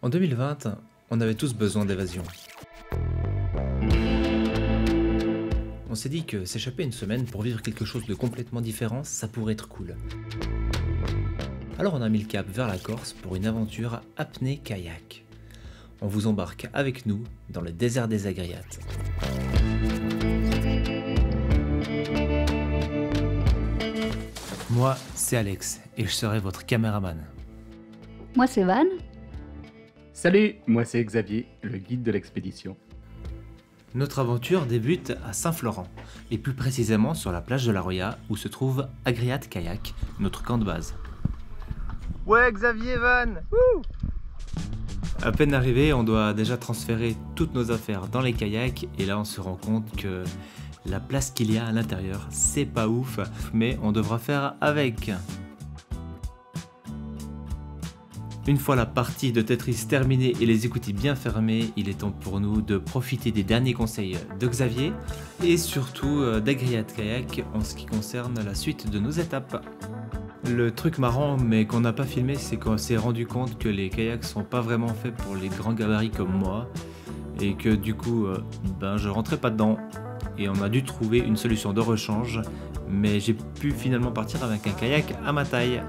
En 2020, on avait tous besoin d'évasion. On s'est dit que s'échapper une semaine pour vivre quelque chose de complètement différent, ça pourrait être cool. Alors on a mis le cap vers la Corse pour une aventure apnée-kayak. On vous embarque avec nous dans le désert des Agriates. Moi, c'est Alex et je serai votre caméraman. Moi, c'est Van. Salut, moi c'est Xavier, le guide de l'expédition. Notre aventure débute à Saint-Florent, et plus précisément sur la plage de la Roya où se trouve Agriates Kayak, notre camp de base. Ouais Xavier, Van. À peine arrivé, on doit déjà transférer toutes nos affaires dans les kayaks, et là on se rend compte que la place qu'il y a à l'intérieur, c'est pas ouf, mais on devra faire avec. Une fois la partie de Tetris terminée et les écoutilles bien fermées, il est temps pour nous de profiter des derniers conseils de Xavier et surtout d'Agriates Kayak en ce qui concerne la suite de nos étapes. Le truc marrant mais qu'on n'a pas filmé, c'est qu'on s'est rendu compte que les kayaks sont pas vraiment faits pour les grands gabarits comme moi et que du coup je rentrais pas dedans et on a dû trouver une solution de rechange, mais j'ai pu finalement partir avec un kayak à ma taille.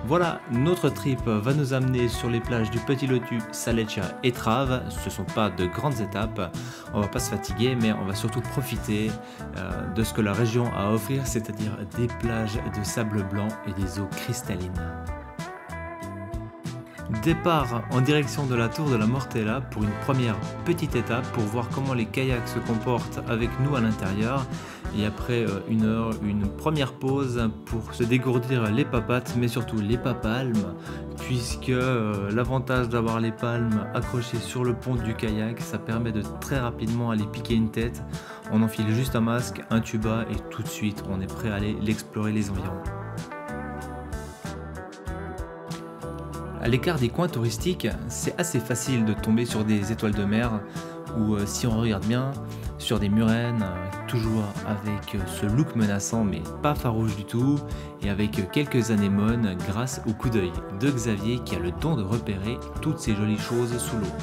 Voilà, notre trip va nous amener sur les plages du Petit Lotu, Saleccia et Trave. Ce ne sont pas de grandes étapes, on va pas se fatiguer, mais on va surtout profiter de ce que la région a à offrir, c'est-à-dire des plages de sable blanc et des eaux cristallines. Départ en direction de la tour de la Mortella pour une première petite étape pour voir comment les kayaks se comportent avec nous à l'intérieur. Et après une heure, une première pause pour se dégourdir les papates, mais surtout les papalmes, puisque l'avantage d'avoir les palmes accrochées sur le pont du kayak, ça permet de très rapidement aller piquer une tête. On enfile juste un masque, un tuba et tout de suite on est prêt à aller explorer les environs. À l'écart des coins touristiques, c'est assez facile de tomber sur des étoiles de mer ou si on regarde bien, sur des murènes, toujours avec ce look menaçant mais pas farouche du tout et avec quelques anémones grâce au coup d'œil de Xavier qui a le don de repérer toutes ces jolies choses sous l'eau.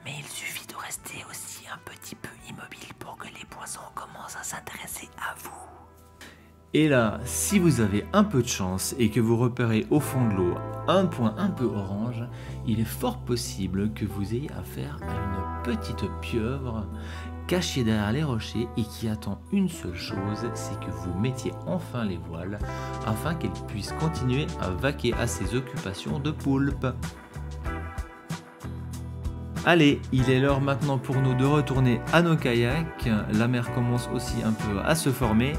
Mais il suffit de rester aussi un petit peu immobile pour que les poissons commencent à s'intéresser à vous. Et là, si vous avez un peu de chance et que vous repérez au fond de l'eau un point un peu orange, il est fort possible que vous ayez affaire à une petite pieuvre cachée derrière les rochers et qui attend une seule chose, c'est que vous mettiez enfin les voiles afin qu'elle puisse continuer à vaquer à ses occupations de poulpe. Allez, il est l'heure maintenant pour nous de retourner à nos kayaks, la mer commence aussi un peu à se former.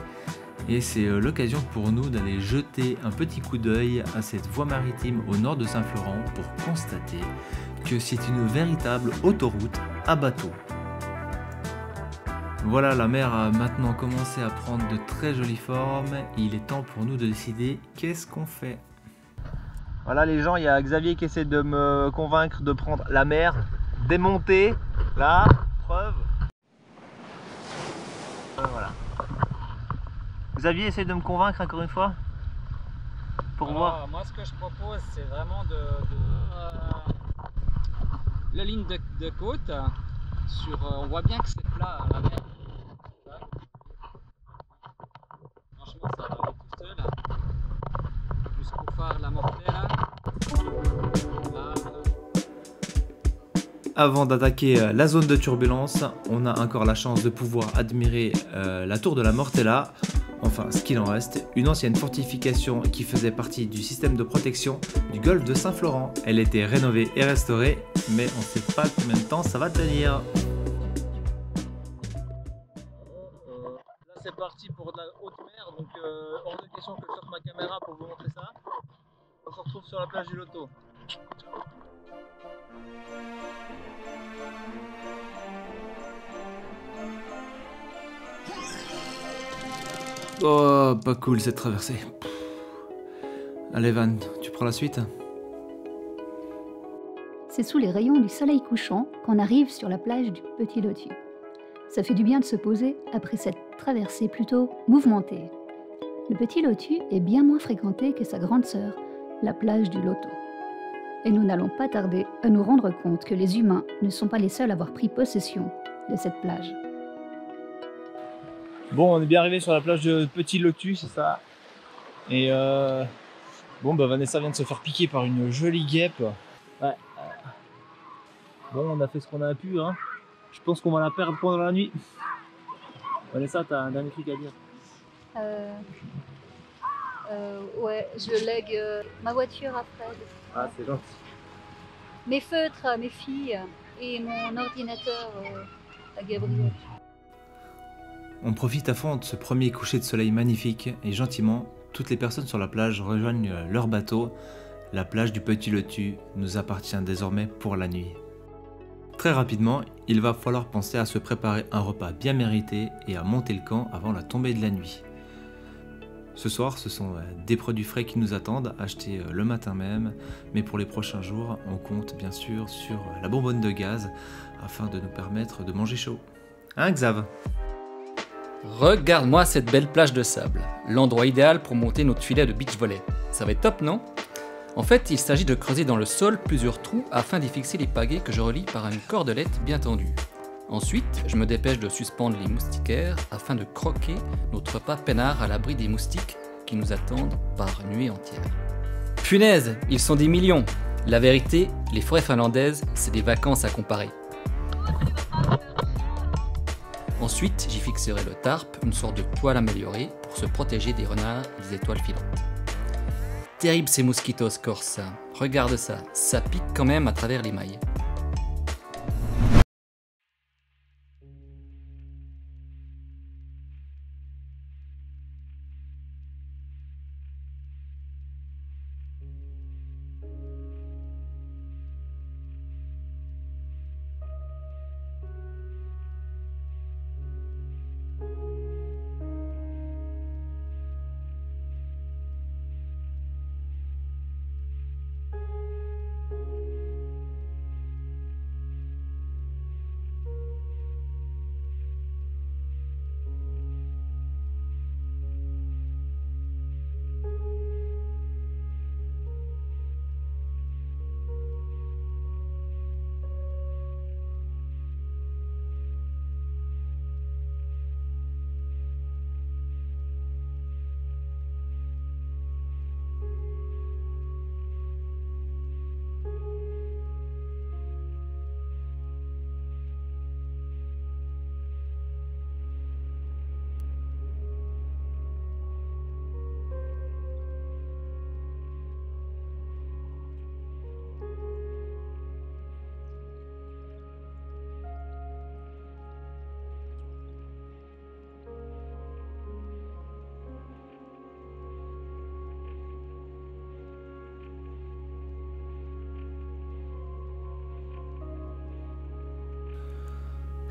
Et c'est l'occasion pour nous d'aller jeter un petit coup d'œil à cette voie maritime au nord de Saint-Florent pour constater que c'est une véritable autoroute à bateau. Voilà, la mer a maintenant commencé à prendre de très jolies formes et il est temps pour nous de décider qu'est-ce qu'on fait. Voilà les gens, il y a Xavier qui essaie de me convaincre de prendre la mer, démonter, là, preuve. Voilà. Xavier essaie de me convaincre encore une fois pour voir. Moi ce que je propose c'est vraiment la ligne de côte sur, on voit bien que c'est plat à la mer. Franchement ça va aller tout seul jusqu'au phare de la Mortella. Avant d'attaquer la zone de turbulence, on a encore la chance de pouvoir admirer la tour de la Mortella. Enfin, ce qu'il en reste, une ancienne fortification qui faisait partie du système de protection du golfe de Saint-Florent. Elle était rénovée et restaurée, mais on ne sait pas combien de temps ça va tenir. Là c'est parti pour de la haute mer, donc hors de question que je sorte ma caméra pour vous montrer ça. On se retrouve sur la plage du Loto. Oh, pas cool cette traversée. Allez Van, tu prends la suite? C'est sous les rayons du soleil couchant qu'on arrive sur la plage du Petit Lotu. Ça fait du bien de se poser après cette traversée plutôt mouvementée. Le Petit Lotu est bien moins fréquenté que sa grande sœur, la plage du Loto. Et nous n'allons pas tarder à nous rendre compte que les humains ne sont pas les seuls à avoir pris possession de cette plage. Bon, on est bien arrivé sur la plage de Petit Lotus, c'est ça. Et bon, bah Vanessa vient de se faire piquer par une jolie guêpe. Ouais. Bon, on a fait ce qu'on a pu, hein. Je pense qu'on va la perdre pendant la nuit. Vanessa, t'as un dernier truc à dire? Ouais, je lègue ma voiture à Fred. Ah, c'est gentil. Mes feutres à mes filles et mon ordinateur à Gabriel. On profite à fond de ce premier coucher de soleil magnifique et gentiment, toutes les personnes sur la plage rejoignent leur bateau. La plage du Petit Lotus nous appartient désormais pour la nuit. Très rapidement, il va falloir penser à se préparer un repas bien mérité et à monter le camp avant la tombée de la nuit. Ce soir, ce sont des produits frais qui nous attendent, achetés le matin même, mais pour les prochains jours, on compte bien sûr sur la bonbonne de gaz afin de nous permettre de manger chaud. Hein, Xav? Regarde-moi cette belle plage de sable, l'endroit idéal pour monter notre filet de beach volley. Ça va être top, non? En fait, il s'agit de creuser dans le sol plusieurs trous afin d'y fixer les pagaies que je relie par une cordelette bien tendue. Ensuite, je me dépêche de suspendre les moustiquaires afin de croquer notre repas peinard à l'abri des moustiques qui nous attendent par nuit entière. Punaise, ils sont des millions! La vérité, les forêts finlandaises, c'est des vacances à comparer. Ensuite, j'y fixerai le tarp, une sorte de toile améliorée pour se protéger des renards et des étoiles filantes. Terrible ces mosquitos corses, regarde ça, ça pique quand même à travers les mailles.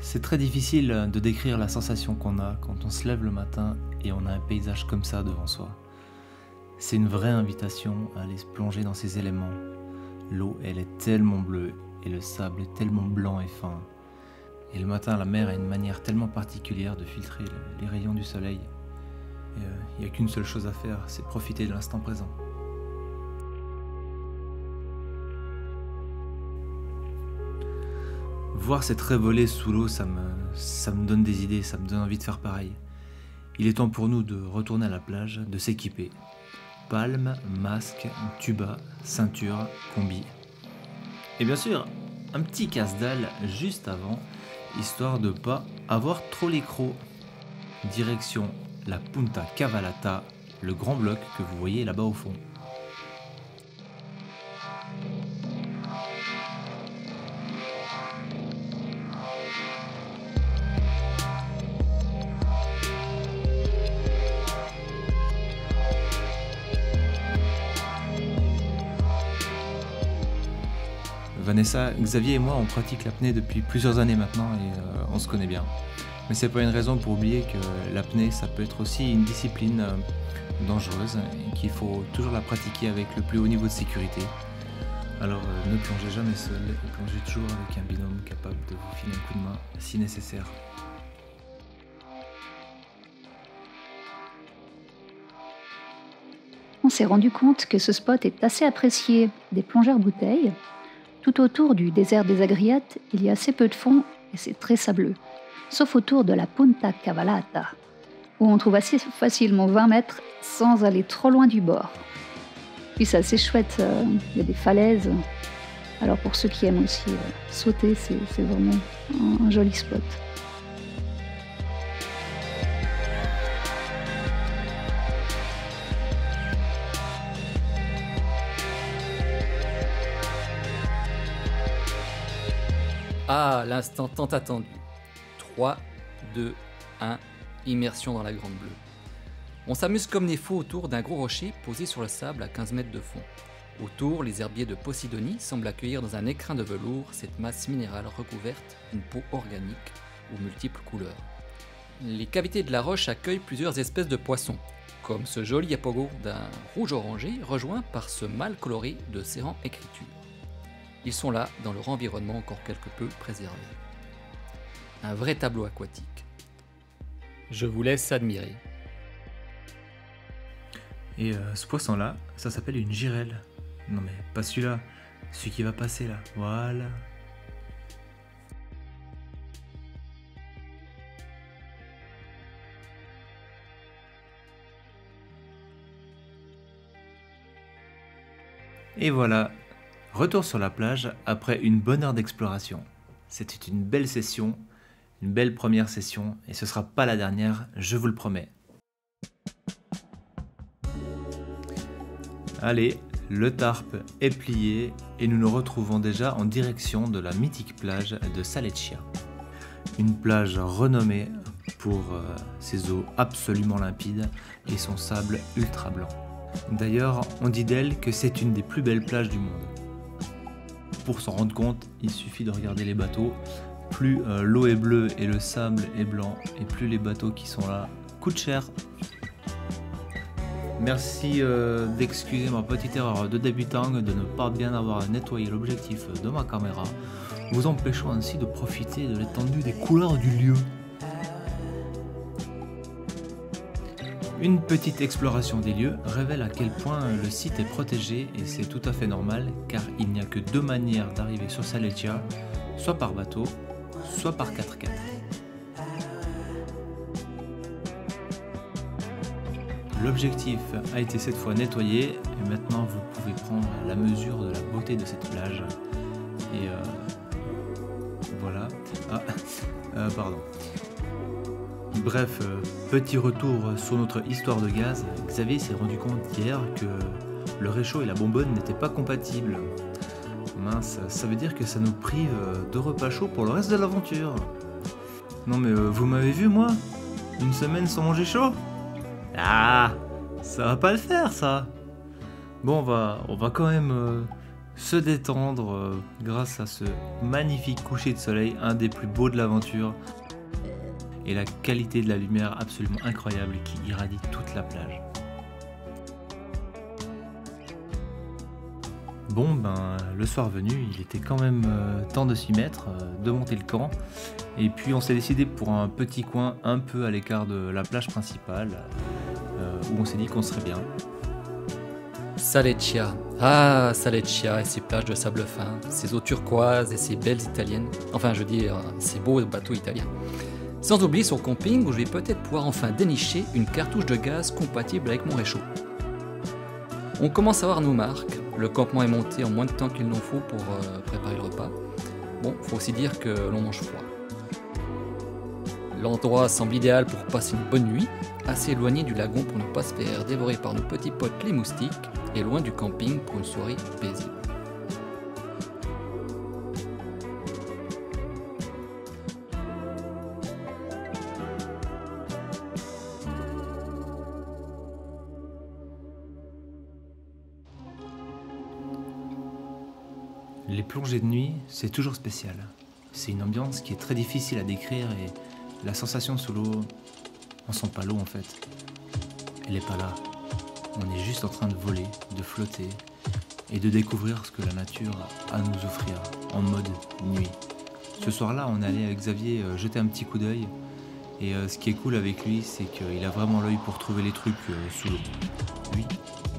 C'est très difficile de décrire la sensation qu'on a quand on se lève le matin et on a un paysage comme ça devant soi. C'est une vraie invitation à aller se plonger dans ces éléments. L'eau, elle est tellement bleue et le sable est tellement blanc et fin. Et le matin, la mer a une manière tellement particulière de filtrer les rayons du soleil. Il n'y a qu'une seule chose à faire, c'est profiter de l'instant présent. Voir cette raie voler sous l'eau, ça me donne des idées, ça me donne envie de faire pareil. Il est temps pour nous de retourner à la plage, de s'équiper. Palme, masque, tuba, ceinture, combi. Et bien sûr, un petit casse-dalle juste avant, histoire de pas avoir trop les crocs. Direction la Punta Cavalata, le grand bloc que vous voyez là-bas au fond. Vanessa, Xavier et moi, on pratique l'apnée depuis plusieurs années maintenant et on se connaît bien. Mais c'est pas une raison pour oublier que l'apnée, ça peut être aussi une discipline dangereuse et qu'il faut toujours la pratiquer avec le plus haut niveau de sécurité. Alors ne plongez jamais seul et plongez toujours avec un binôme capable de vous filer un coup de main si nécessaire. On s'est rendu compte que ce spot est assez apprécié des plongeurs bouteilles. Tout autour du désert des Agriates, il y a assez peu de fond et c'est très sableux, sauf autour de la Punta Cavallata, où on trouve assez facilement 20 mètres sans aller trop loin du bord. Puis c'est assez chouette, il y a des falaises. Alors pour ceux qui aiment aussi sauter, c'est vraiment un joli spot. Ah, l'instant tant attendu. 3, 2, 1, immersion dans la Grande Bleue. On s'amuse comme des fous autour d'un gros rocher posé sur le sable à 15 mètres de fond. Autour, les herbiers de Posidonie semblent accueillir dans un écrin de velours cette masse minérale recouverte d'une peau organique aux multiples couleurs. Les cavités de la roche accueillent plusieurs espèces de poissons, comme ce joli apogo d'un rouge orangé rejoint par ce mâle coloré de Serran écriture. Ils sont là dans leur environnement encore quelque peu préservé. Un vrai tableau aquatique. Je vous laisse admirer. Et ce poisson-là, ça s'appelle une girelle. Non mais pas celui-là, celui qui va passer là, voilà. Et voilà, retour sur la plage après une bonne heure d'exploration. C'était une belle session, une belle première session, et ce sera pas la dernière, je vous le promets. Allez, le tarp est plié et nous nous retrouvons déjà en direction de la mythique plage de Saleccia. Une plage renommée pour ses eaux absolument limpides et son sable ultra blanc. D'ailleurs, on dit d'elle que c'est une des plus belles plages du monde. Pour s'en rendre compte, il suffit de regarder les bateaux. Plus l'eau est bleue et le sable est blanc, et plus les bateaux qui sont là coûtent cher. Merci d'excuser ma petite erreur de débutant de ne pas bien avoir nettoyé l'objectif de ma caméra, vous empêchant ainsi de profiter de l'étendue des couleurs du lieu. Une petite exploration des lieux révèle à quel point le site est protégé et c'est tout à fait normal car il n'y a que deux manières d'arriver sur Saleccia, soit par bateau, soit par 4x4. L'objectif a été cette fois nettoyé et maintenant vous pouvez prendre la mesure de la beauté de cette plage. Et voilà. Pardon. Bref, petit retour sur notre histoire de gaz. Xavier s'est rendu compte hier que le réchaud et la bonbonne n'étaient pas compatibles. Mince, ça veut dire que ça nous prive de repas chauds pour le reste de l'aventure. Non mais vous m'avez vu moi? Une semaine sans manger chaud? Ah, ça va pas le faire ça. Bon, on va quand même se détendre grâce à ce magnifique coucher de soleil, un des plus beaux de l'aventure. Et la qualité de la lumière absolument incroyable qui irradie toute la plage. Bon, le soir venu, il était quand même temps de s'y mettre, de monter le camp. Et puis on s'est décidé pour un petit coin un peu à l'écart de la plage principale, où on s'est dit qu'on serait bien. Saleccia. Ah, Saleccia et ses plages de sable fin, ses eaux turquoises et ses belles italiennes. Enfin, je veux dire, ces beaux bateaux italiens. Sans oublier son camping où je vais peut-être pouvoir enfin dénicher une cartouche de gaz compatible avec mon réchaud. On commence à avoir nos marques, le campement est monté en moins de temps qu'il n'en faut pour préparer le repas. Bon, faut aussi dire que l'on mange froid. L'endroit semble idéal pour passer une bonne nuit, assez éloigné du lagon pour ne pas se faire dévorer par nos petits potes les moustiques, et loin du camping pour une soirée paisible. Les plongées de nuit, c'est toujours spécial. C'est une ambiance qui est très difficile à décrire et la sensation sous l'eau, on sent pas l'eau en fait. Elle est pas là. On est juste en train de voler, de flotter et de découvrir ce que la nature a à nous offrir en mode nuit. Ce soir-là, on est allé avec Xavier jeter un petit coup d'œil et ce qui est cool avec lui, c'est qu'il a vraiment l'œil pour trouver les trucs sous l'eau. Lui,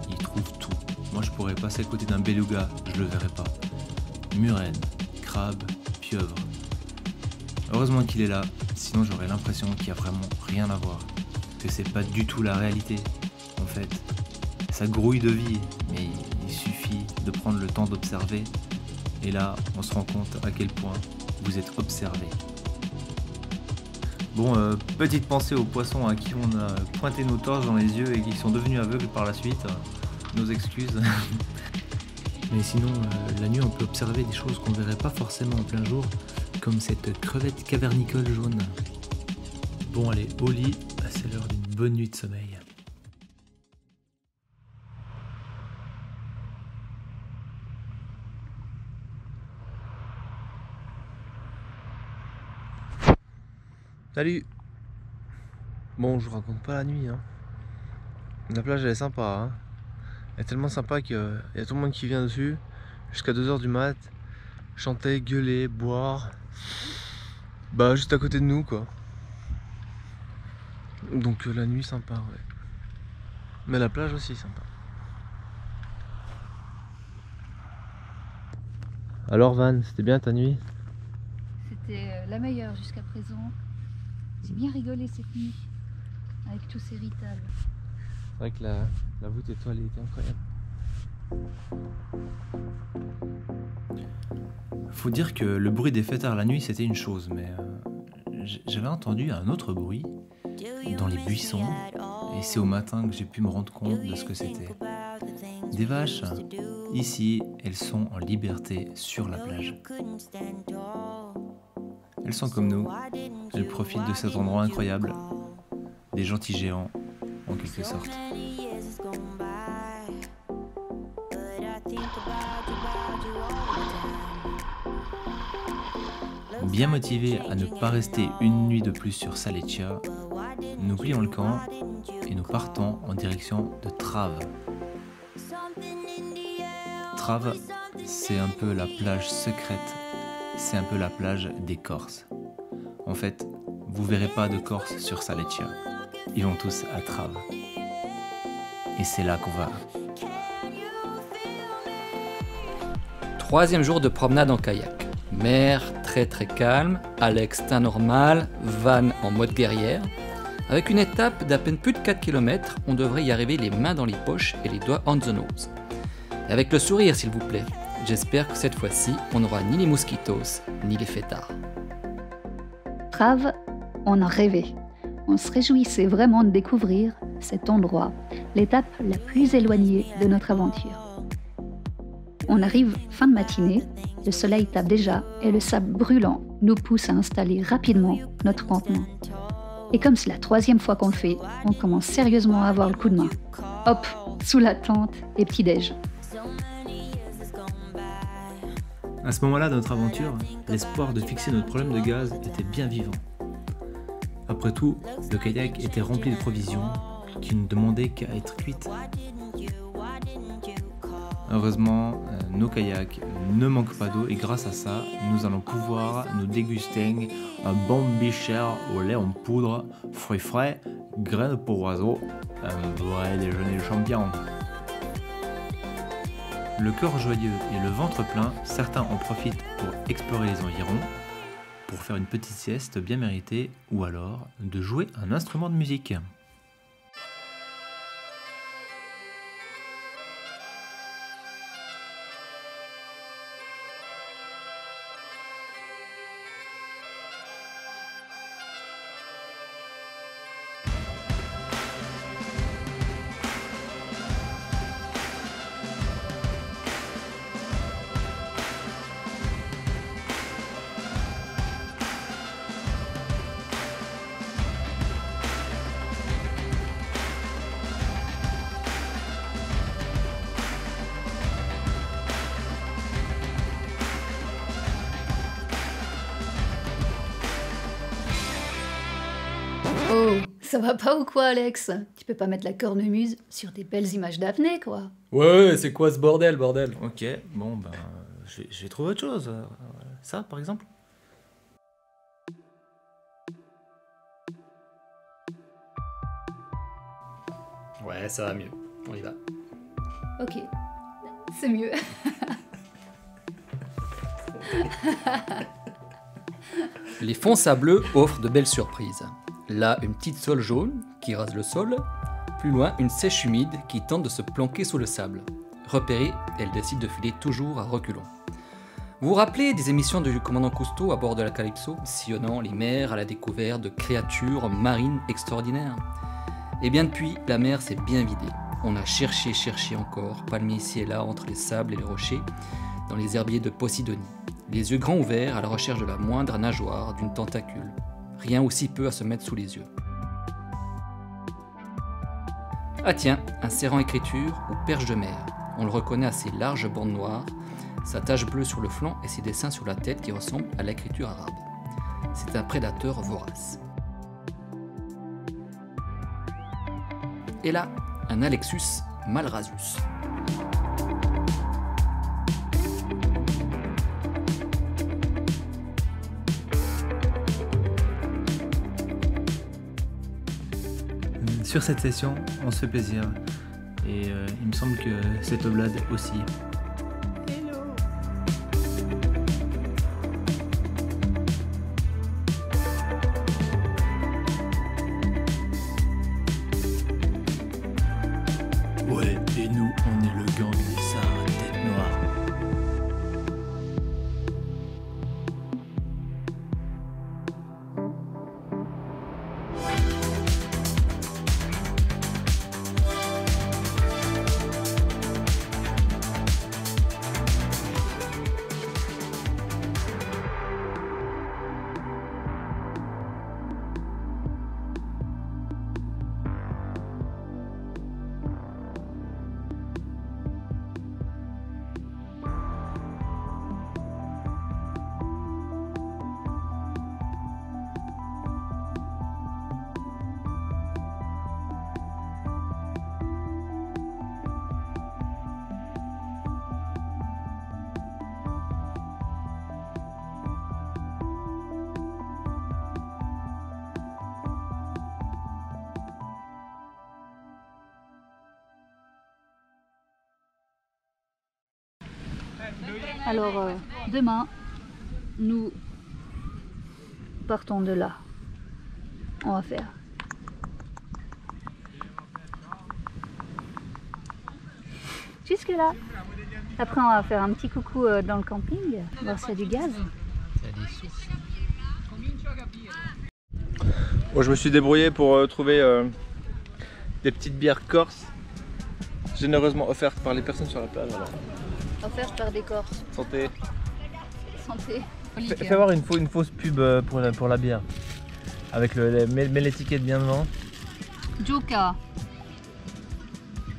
il trouve trouve tout. Moi je pourrais passer à côté d'un beluga, je le verrais pas. Murène, crabe, pieuvre. Heureusement qu'il est là, sinon j'aurais l'impression qu'il y a vraiment rien à voir. Que c'est pas du tout la réalité, en fait. Ça grouille de vie, mais il suffit de prendre le temps d'observer. Et là, on se rend compte à quel point vous êtes observé. Bon, petite pensée aux poissons à qui on a pointé nos torches dans les yeux et qui sont devenus aveugles par la suite. Nos excuses. Mais sinon, la nuit, on peut observer des choses qu'on ne verrait pas forcément en plein jour, comme cette crevette cavernicole jaune. Bon, allez, au lit, c'est l'heure d'une bonne nuit de sommeil. Salut. Bon, je vous raconte pas la nuit, hein. La plage, elle est sympa, hein. Elle est tellement sympa qu'il y a tout le monde qui vient dessus, jusqu'à 2 h du mat, chanter, gueuler, boire. Bah, juste à côté de nous, quoi. Donc la nuit, sympa, ouais. Mais la plage aussi, sympa. Alors Van, c'était bien ta nuit? C'était la meilleure jusqu'à présent. J'ai bien rigolé cette nuit, avec tous ces ritals. C'est vrai que la voûte étoilée était incroyable. Faut dire que le bruit des fêtards la nuit c'était une chose, mais j'avais entendu un autre bruit dans les buissons, et c'est au matin que j'ai pu me rendre compte de ce que c'était. Des vaches, ici, elles sont en liberté sur la plage. Elles sont comme nous, elles profitent de cet endroit incroyable, des gentils géants en quelque sorte. Bien motivés à ne pas rester une nuit de plus sur Saleccia, nous plions le camp et nous partons en direction de Trave. Trave, c'est un peu la plage secrète, c'est un peu la plage des Corses. En fait, vous verrez pas de Corses sur Saleccia, ils vont tous à Trave. Et c'est là qu'on va. 3e jour de promenade en kayak. Mer très calme, Alex teint normal, Van en mode guerrière. Avec une étape d'à peine plus de 4 km, on devrait y arriver les mains dans les poches et les doigts on the nose. Et avec le sourire s'il vous plaît, j'espère que cette fois-ci, on n'aura ni les mosquitos, ni les fêtards. Trave, on en rêvait. On se réjouissait vraiment de découvrir cet endroit, l'étape la plus éloignée de notre aventure. On arrive fin de matinée, le soleil tape déjà et le sable brûlant nous pousse à installer rapidement notre campement. Et comme c'est la 3e fois qu'on le fait, on commence sérieusement à avoir le coup de main. Hop, sous la tente et petit-déj. À ce moment-là de notre aventure, l'espoir de fixer notre problème de gaz était bien vivant. Après tout, le kayak était rempli de provisions qui ne demandaient qu'à être cuites. Heureusement, nos kayaks ne manquent pas d'eau et grâce à ça, nous allons pouvoir nous déguster un bon bichère au lait en poudre, fruits frais, graines pour oiseaux, un vrai déjeuner de champion. Le cœur joyeux et le ventre plein, certains en profitent pour explorer les environs, pour faire une petite sieste bien méritée ou alors de jouer un instrument de musique. Oh, ça va pas ou quoi, Alex? Tu peux pas mettre la cornemuse sur des belles images d'apnée, quoi. Ouais, c'est quoi ce bordel? Ok, bon ben, je vais trouver autre chose. Ça, par exemple. Ouais, ça va mieux. On y va. Ok, c'est mieux. Les fonds sableux offrent de belles surprises. Là, une petite sole jaune qui rase le sol. Plus loin, une sèche humide qui tente de se planquer sous le sable. Repérée, elle décide de filer toujours à reculons. Vous vous rappelez des émissions du commandant Cousteau à bord de la Calypso, sillonnant les mers à la découverte de créatures marines extraordinaires? Et bien depuis, la mer s'est bien vidée. On a cherché encore, palmé ici et là entre les sables et les rochers, dans les herbiers de Posidonie, les yeux grands ouverts à la recherche de la moindre nageoire d'une tentacule. Rien aussi peu à se mettre sous les yeux. Ah tiens, un serrant écriture ou perche de mer. On le reconnaît à ses larges bandes noires, sa tache bleue sur le flanc et ses dessins sur la tête qui ressemblent à l'écriture arabe. C'est un prédateur vorace. Et là, un Alexus malrasus. Sur cette session, on se fait plaisir. Et il me semble que cette oblade aussi. Ouais, et nous, on est le gang des Sards tête noire. Alors, demain, nous partons de là. On va faire jusque là. Après, on va faire un petit coucou dans le camping, voir s'il y a du gaz. Bon, je me suis débrouillé pour trouver des petites bières corses, généreusement offertes par les personnes sur la plage. Alors. Offert par des Corses. Santé. Santé. Fais voir une fausse pub pour la bière. Avec mets l'étiquette bien devant. Joka.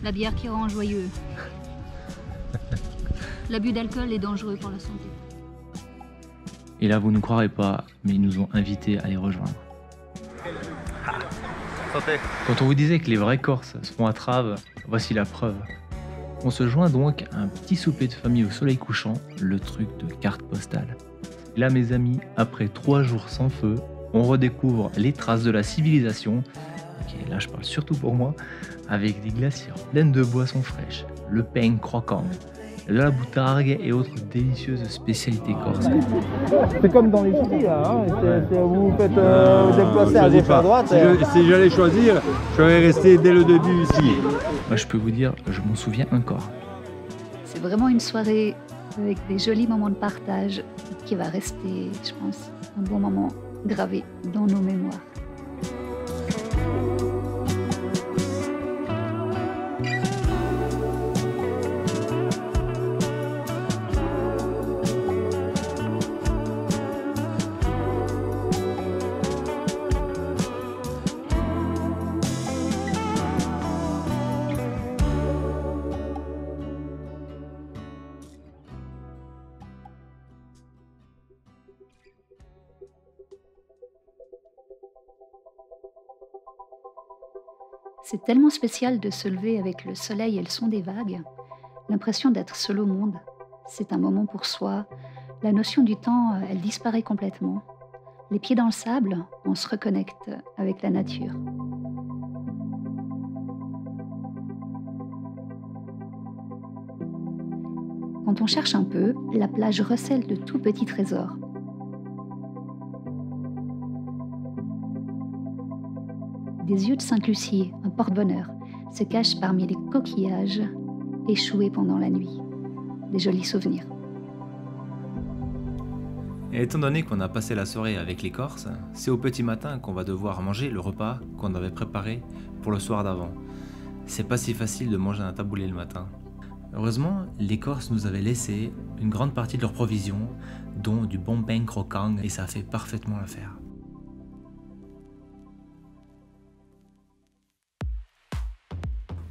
La bière qui rend joyeux. L'abus d'alcool est dangereux pour la santé. Et là, vous ne croirez pas, mais ils nous ont invités à les rejoindre. Santé. Quand on vous disait que les vrais Corses se font à Trave, voici la preuve. On se joint donc à un petit souper de famille au soleil couchant, le truc de carte postale. Et là, mes amis, après 3 jours sans feu, on redécouvre les traces de la civilisation. Ok, là, je parle surtout pour moi, avec des glacières pleines de boissons fraîches, le pain croquant, de la boutargue et autres délicieuses spécialités corses. C'est comme dans les skis là, hein. Vous vous faites déplacer à gauche à droite. Si j'allais choisir, je serais resté dès le début ici. Moi, je peux vous dire, je m'en souviens encore. C'est vraiment une soirée avec des jolis moments de partage qui va rester, je pense, un bon moment gravé dans nos mémoires. C'est tellement spécial de se lever avec le soleil et le son des vagues, l'impression d'être seul au monde. C'est un moment pour soi. La notion du temps, elle disparaît complètement. Les pieds dans le sable, on se reconnecte avec la nature. Quand on cherche un peu, la plage recèle de tout petits trésors. Des yeux de Sainte-Lucie, un porte-bonheur, se cachent parmi les coquillages échoués pendant la nuit. Des jolis souvenirs. Et étant donné qu'on a passé la soirée avec les Corses, c'est au petit matin qu'on va devoir manger le repas qu'on avait préparé pour le soir d'avant. C'est pas si facile de manger un taboulé le matin. Heureusement, les Corses nous avaient laissé une grande partie de leurs provisions, dont du bon pain croquant, et ça a fait parfaitement l'affaire.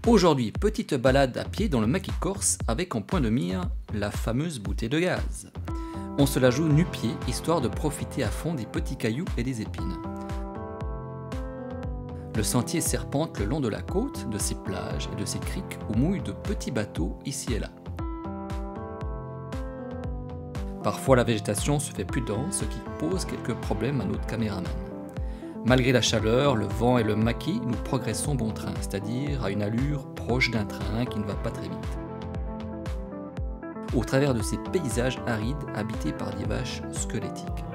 Aujourd'hui, petite balade à pied dans le maquis corse avec en point de mire la fameuse bouteille de gaz. On se la joue nu-pied histoire de profiter à fond des petits cailloux et des épines. Le sentier serpente le long de la côte, de ses plages et de ses criques où mouillent de petits bateaux ici et là. Parfois la végétation se fait plus dense, ce qui pose quelques problèmes à notre caméraman. Malgré la chaleur, le vent et le maquis, nous progressons bon train, c'est-à-dire à une allure proche d'un train qui ne va pas très vite. Au travers de ces paysages arides habités par des vaches squelettiques.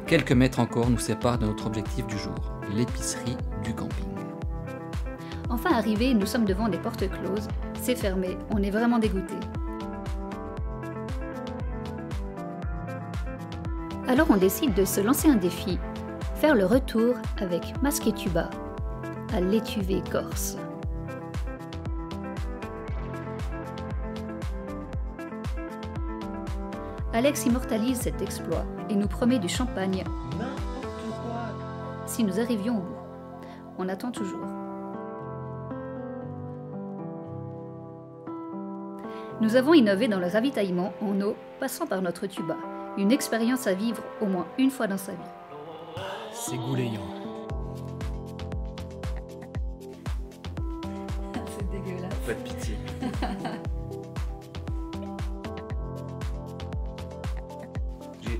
Quelques mètres encore nous séparent de notre objectif du jour, l'épicerie du camping. Enfin arrivés, nous sommes devant des portes closes. C'est fermé, on est vraiment dégoûtés. Alors on décide de se lancer un défi, faire le retour avec masque et tuba à l'étuvée corse. Alex immortalise cet exploit et nous promet du champagne si nous arrivions au bout. On attend toujours. Nous avons innové dans le ravitaillement en eau passant par notre tuba. Une expérience à vivre au moins une fois dans sa vie. C'est goulayant. C'est dégueulasse. Pas de pitié.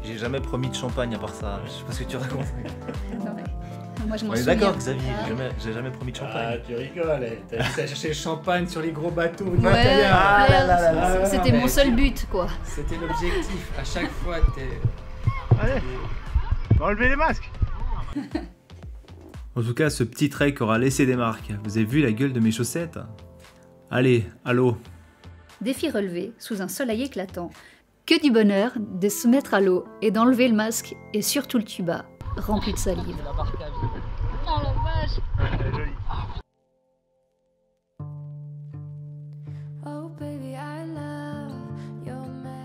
J'ai jamais promis de champagne à part ça. Je sais pas ce que tu racontes. Non, mais moi je m'en On est souviens. d'accord, Xavier, j'ai jamais promis de Ah, champagne. tu rigoles, t'as juste à chercher le champagne sur les gros bateaux. Ouais, italiens. Ah là là là là. c'était mon seul but, quoi. C'était l'objectif, à chaque fois t'es... Allez, on va enlever les masques. En tout cas, ce petit trek aura laissé des marques. Vous avez vu la gueule de mes chaussettes? Allez, à l'eau. Défi relevé sous un soleil éclatant. Que du bonheur de se mettre à l'eau et d'enlever le masque et surtout le tuba rempli de salive.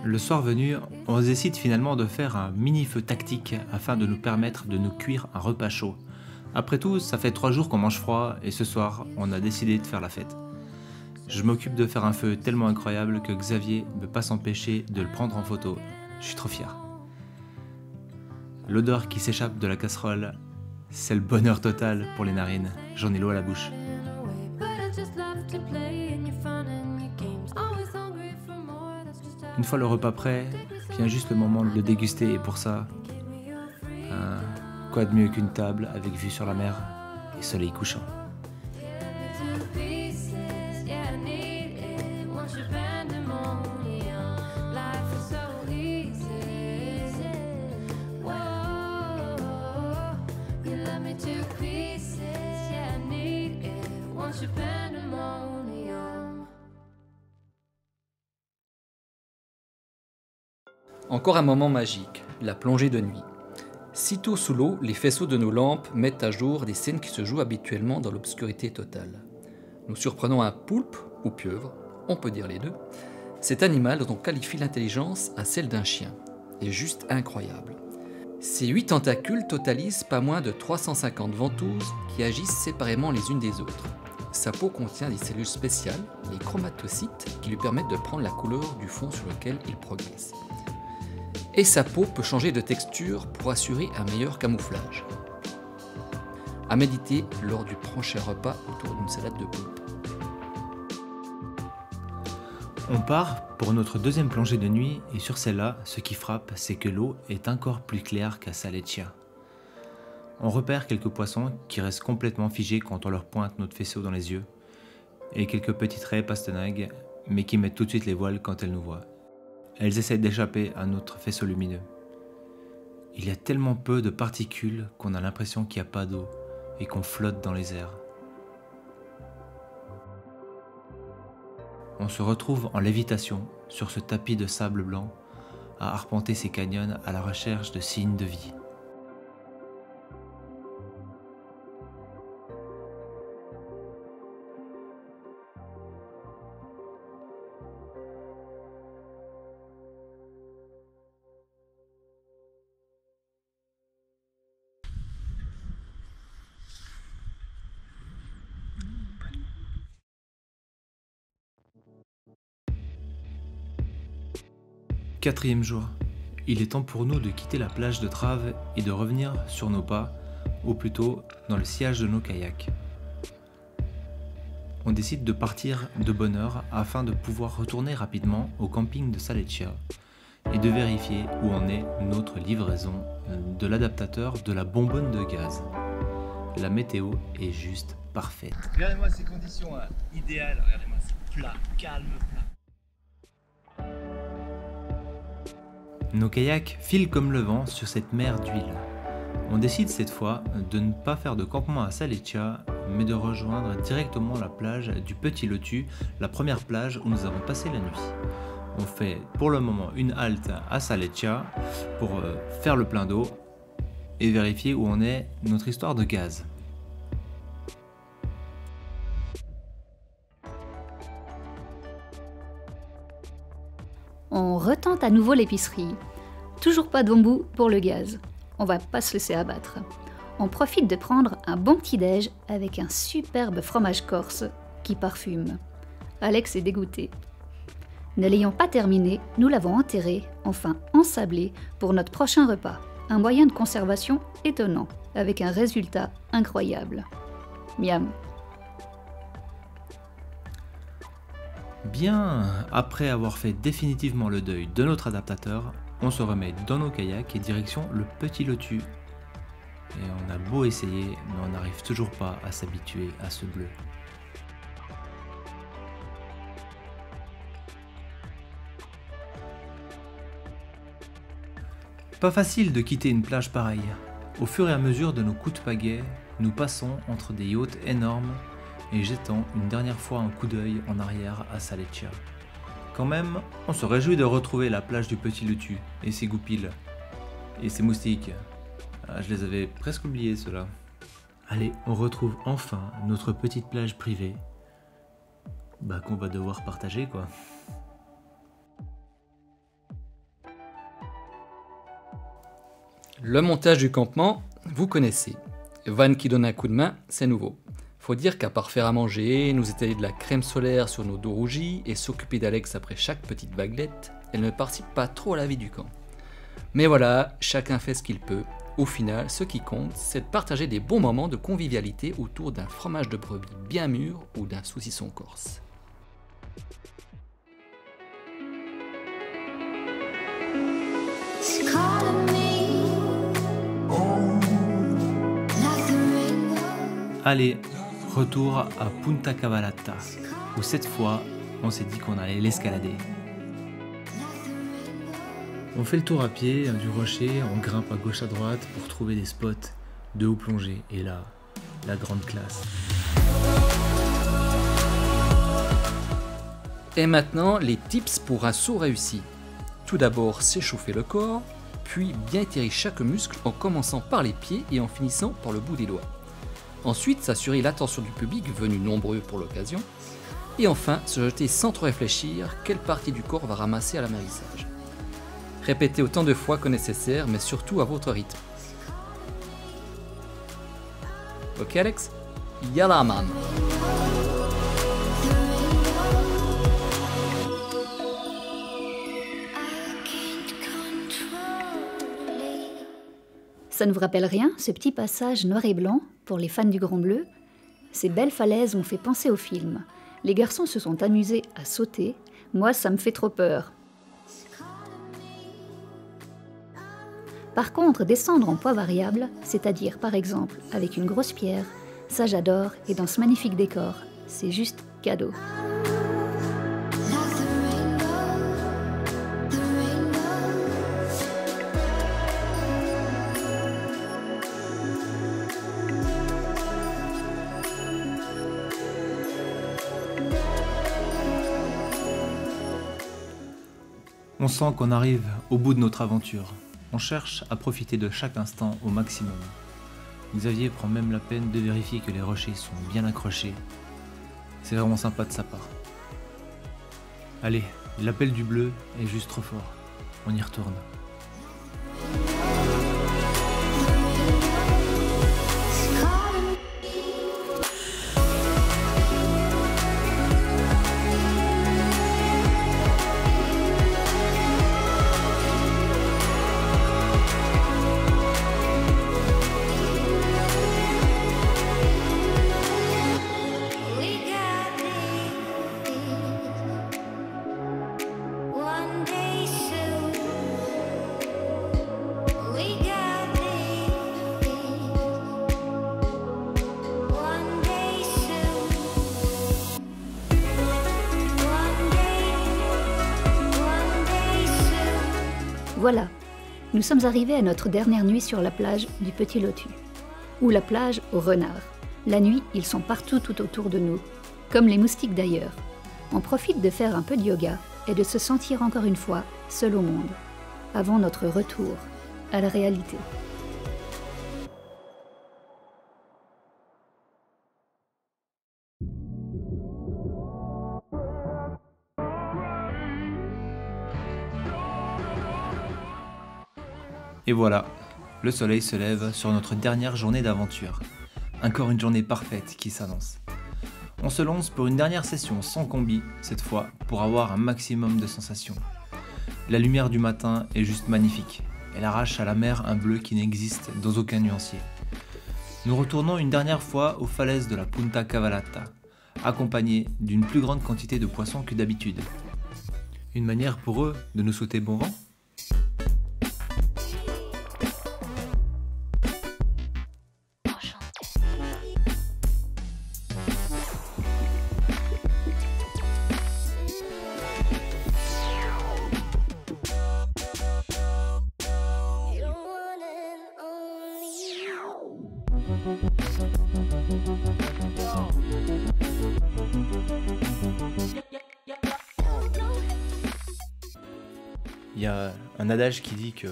Le soir venu, on décide finalement de faire un mini-feu tactique afin de nous permettre de nous cuire un repas chaud. Après tout, ça fait 3 jours qu'on mange froid et ce soir, on a décidé de faire la fête. Je m'occupe de faire un feu tellement incroyable que Xavier ne peut pas s'empêcher de le prendre en photo. Je suis trop fier. L'odeur qui s'échappe de la casserole, c'est le bonheur total pour les narines. J'en ai l'eau à la bouche. Une fois le repas prêt, vient juste le moment de le déguster et pour ça, quoi de mieux qu'une table avec vue sur la mer et soleil couchant. Encore un moment magique, la plongée de nuit. Sitôt sous l'eau, les faisceaux de nos lampes mettent à jour des scènes qui se jouent habituellement dans l'obscurité totale. Nous surprenons un poulpe, ou pieuvre, on peut dire les deux. Cet animal dont on qualifie l'intelligence à celle d'un chien, est juste incroyable. Ces 8 tentacules totalisent pas moins de 350 ventouses qui agissent séparément les unes des autres. Sa peau contient des cellules spéciales, les chromatocytes, qui lui permettent de prendre la couleur du fond sur lequel il progresse. Et sa peau peut changer de texture pour assurer un meilleur camouflage. À méditer lors du prochain repas autour d'une salade de poulpe. On part pour notre deuxième plongée de nuit et sur celle-là, ce qui frappe, c'est que l'eau est encore plus claire qu'à Saleccia. On repère quelques poissons qui restent complètement figés quand on leur pointe notre faisceau dans les yeux. et quelques petites raies pastenagues, mais qui mettent tout de suite les voiles quand elles nous voient. Elles essaient d'échapper à notre faisceau lumineux. Il y a tellement peu de particules qu'on a l'impression qu'il n'y a pas d'eau et qu'on flotte dans les airs. On se retrouve en lévitation sur ce tapis de sable blanc à arpenter ces canyons à la recherche de signes de vie. Quatrième jour, il est temps pour nous de quitter la plage de Trave et de revenir sur nos pas, ou plutôt dans le sillage de nos kayaks. On décide de partir de bonne heure afin de pouvoir retourner rapidement au camping de Saleccia et de vérifier où en est notre livraison de l'adaptateur de la bonbonne de gaz. La météo est juste parfaite. Regardez-moi ces conditions idéales, regardez-moi, c'est plat, calme, plat. Nos kayaks filent comme le vent sur cette mer d'huile. On décide cette fois de ne pas faire de campement à Saleccia, mais de rejoindre directement la plage du Petit Lotu, la première plage où nous avons passé la nuit. On fait pour le moment une halte à Saleccia pour faire le plein d'eau et vérifier où en est notre histoire de gaz. On retente à nouveau l'épicerie. Toujours pas de bambou pour le gaz. On va pas se laisser abattre. On profite de prendre un bon petit-déj avec un superbe fromage corse qui parfume. Alex est dégoûté. Ne l'ayant pas terminé, nous l'avons enterré, enfin ensablé, pour notre prochain repas. Un moyen de conservation étonnant, avec un résultat incroyable. Miam. Bien, après avoir fait définitivement le deuil de notre adaptateur, on se remet dans nos kayaks et direction le Petit Lotu. Et on a beau essayer, mais on n'arrive toujours pas à s'habituer à ce bleu. Pas facile de quitter une plage pareille. Au fur et à mesure de nos coups de pagaie, nous passons entre des yachts énormes et jetant une dernière fois un coup d'œil en arrière à Saleccia. Quand même, on se réjouit de retrouver la plage du Petit Lotu et ses goupilles et ses moustiques. Ah, je les avais presque oubliés ceux-là. Allez, on retrouve enfin notre petite plage privée. Qu'on va devoir partager quoi. Le montage du campement, vous connaissez. Van qui donne un coup de main, c'est nouveau. Faut dire qu'à part faire à manger, nous étaler de la crème solaire sur nos dos rougis et s'occuper d'Alex après chaque petite vaguelette, elle ne participe pas trop à la vie du camp. Mais voilà, chacun fait ce qu'il peut. Au final, ce qui compte, c'est de partager des bons moments de convivialité autour d'un fromage de brebis bien mûr ou d'un saucisson corse. Allez, retour à Punta Cavallata, où cette fois, on s'est dit qu'on allait l'escalader. On fait le tour à pied du rocher, on grimpe à gauche à droite pour trouver des spots de haut plongée. Et là, la grande classe. Et maintenant, les tips pour un saut réussi. Tout d'abord, s'échauffer le corps, puis bien étirer chaque muscle en commençant par les pieds et en finissant par le bout des doigts. Ensuite, s'assurer l'attention du public venu nombreux pour l'occasion. Et enfin, se jeter sans trop réfléchir quelle partie du corps va ramasser à l'amérissage. Répétez autant de fois que nécessaire, mais surtout à votre rythme. Ok Alex? Yalla man! Ça ne vous rappelle rien, ce petit passage noir et blanc, pour les fans du Grand Bleu? Ces belles falaises m'ont fait penser au film. Les garçons se sont amusés à sauter, moi ça me fait trop peur. Par contre, descendre en poids variable, c'est-à-dire par exemple avec une grosse pierre, ça j'adore, et dans ce magnifique décor, c'est juste cadeau. On sent qu'on arrive au bout de notre aventure. On cherche à profiter de chaque instant au maximum. Xavier prend même la peine de vérifier que les rochers sont bien accrochés. C'est vraiment sympa de sa part. Allez, l'appel du bleu est juste trop fort. On y retourne. Voilà, nous sommes arrivés à notre dernière nuit sur la plage du Petit Lotus, ou la plage aux renards. La nuit, ils sont partout tout autour de nous, comme les moustiques d'ailleurs. On profite de faire un peu de yoga et de se sentir encore une fois seul au monde, avant notre retour à la réalité. Et voilà, le soleil se lève sur notre dernière journée d'aventure. Encore une journée parfaite qui s'annonce. On se lance pour une dernière session sans combi, cette fois, pour avoir un maximum de sensations. La lumière du matin est juste magnifique. Elle arrache à la mer un bleu qui n'existe dans aucun nuancier. Nous retournons une dernière fois aux falaises de la Punta Cavallata, accompagnés d'une plus grande quantité de poissons que d'habitude. Une manière pour eux de nous souhaiter bon vent ? Il y a un adage qui dit que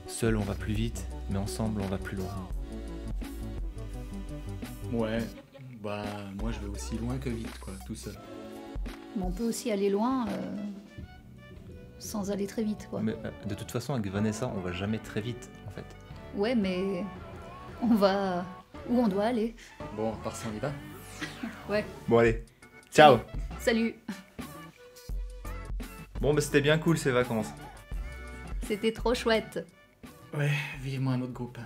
seul on va plus vite, mais ensemble on va plus loin. Ouais, bah moi je vais aussi loin que vite, quoi, tout seul. Mais on peut aussi aller loin sans aller très vite, quoi. Mais de toute façon, avec Vanessa, on va jamais très vite, en fait. Ouais, mais on va où on doit aller. Bon, à part ça, on y va. Ouais. Bon allez, ciao. Salut. Bon bah c'était bien cool ces vacances. C'était trop chouette. Ouais, vivement un autre groupe.